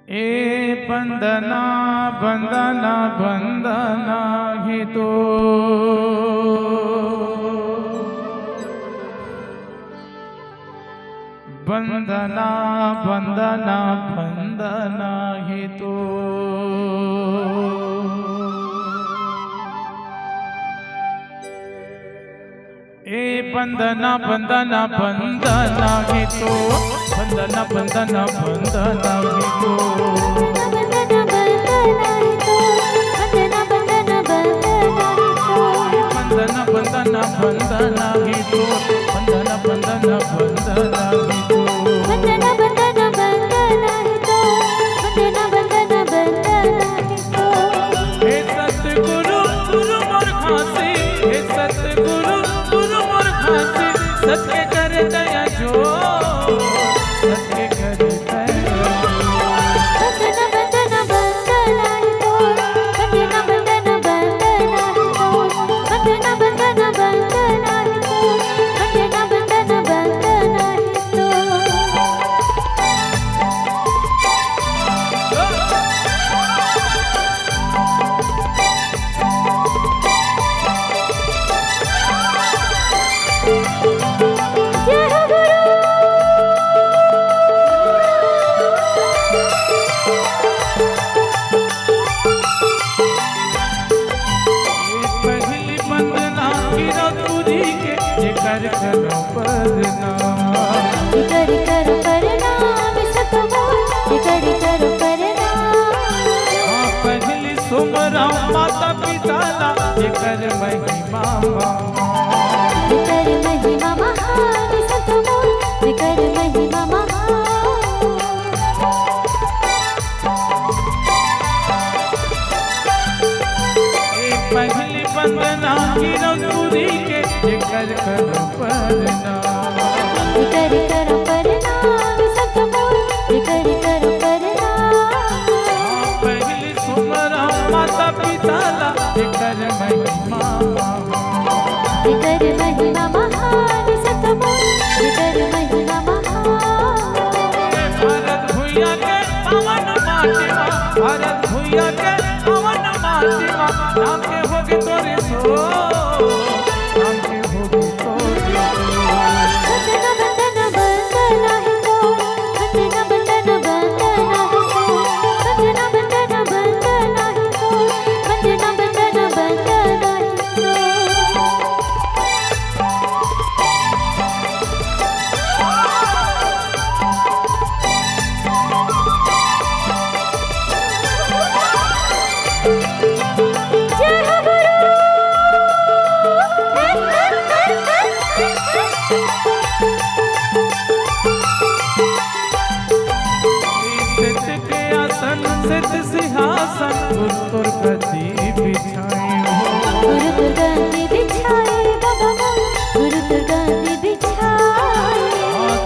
ए बंदना बंदना बंदना ही तो बंदना बंदना बंदना ही तो ए बंदना बंदना बंदना ही तो बंदना बंदना बंदना ही तो बंदना बंदना बंदना ही तो बंदना बंदना बंदना ही तो बंदना बंदना बंदना ही तो बंदना बंदना बंदना ही तो हे सतगुरु गुरु मोर खासी हे सतगुरु गुरु मोर खासी सत्य कर दया जो सत्य कर दया बंदना बंदना बंदना ही तो बंदना बंदना बंदना ही तो बंदना बंदना बंदना ही तो बंदना बंदना बंदना ही तो पहली बंदना गिरा तुझी के जेकर करो परना करी करो प्रणाम सतगुरु करी करो प्रणाम पहली सुमरा माता पिता ला जेकर महिमा कर महिमा महान सतगुरु कर महिमा महान पहली बंदना गिरा तुझी के जेकर करो परना करी करो प्रणाम सतगुरु करी करो प्रणाम पहली सुमरा माता पिता ला जेकर महिमा कर महिमा महान सतगुरु कर महिमा महान भारत भुइया के पवन माटिमा भारत भुइया के पवन माटिमा नाम के होगे तोरे सो नाम के होगे तोरे बंदना बंदना बंदना ही तो बंदना बंदना बंदना ही तो बंदना बंदना बंदना ही तो बंदना बंदना बंदना ही तो जय हो सिद्ध के आसन सिद्ध सिंहासन गुरु तुर गति बिछाई हो गुरु दुर्गंधि बिछाए बाबा गुरु दुर्गंधि बिछाए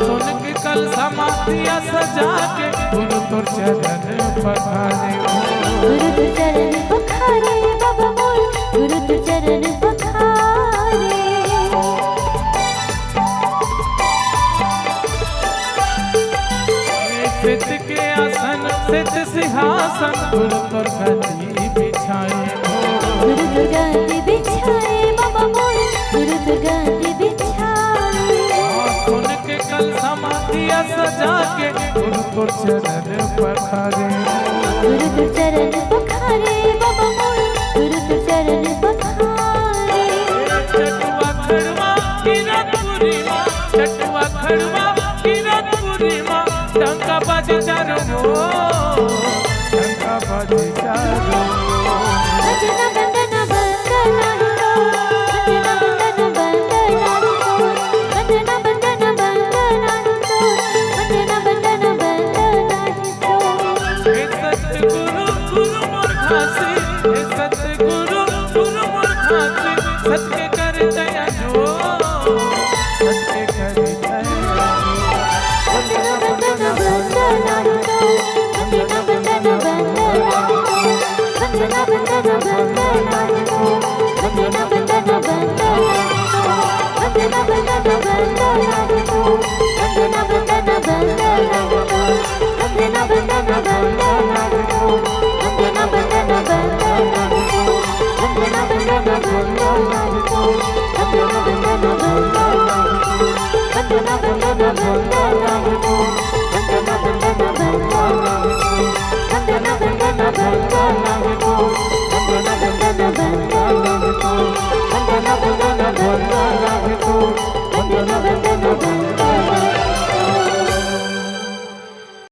सुन के कल समाधिया सजा के गुरु तुर चरण पखारे हो गुरु तुर चरण पखारे बाबा मोर गुरु तुर चरण पखारे सिद्ध के आसन सिद्ध सिंहासन गुरु तुर गति बिछाए हो गुरु दुर्गंधि बिछाए बाबा मोर गुरु दुर्गंधि बिछाए सुन के कल समाधिया सजा के गुरु तुर चरण पखारे गुरु तुर चरण पखारे बाबा मोर गुरु तुर चरण पखारे चटुआ खड़वा किरतपुरी माँ चटुआ खड़वा किरतपुरी माँ डंका बाजे चारों डंका बाजे चारों बंदना बंदना बंदना ही तो बंदना बंदना बंदना ही तो बंदना बंदना बंदना ही तो बंदना बंदना बंदना ही तो हे सतगुरु गुरु मोर खासी हे सतगुरु गुरु मोर खासी सत्य कर दया जो सत्य कर दया बंदना बंदना बंदना ही तो बंदना बंदना बंदना ही तो बंदना बंदना बंदना ही तो बंदना बंदना बंदना ही तो बंदना बंदना बंदना ही तो बंदना बंदना बंदना ही तो बंदना बंदना बंदना हो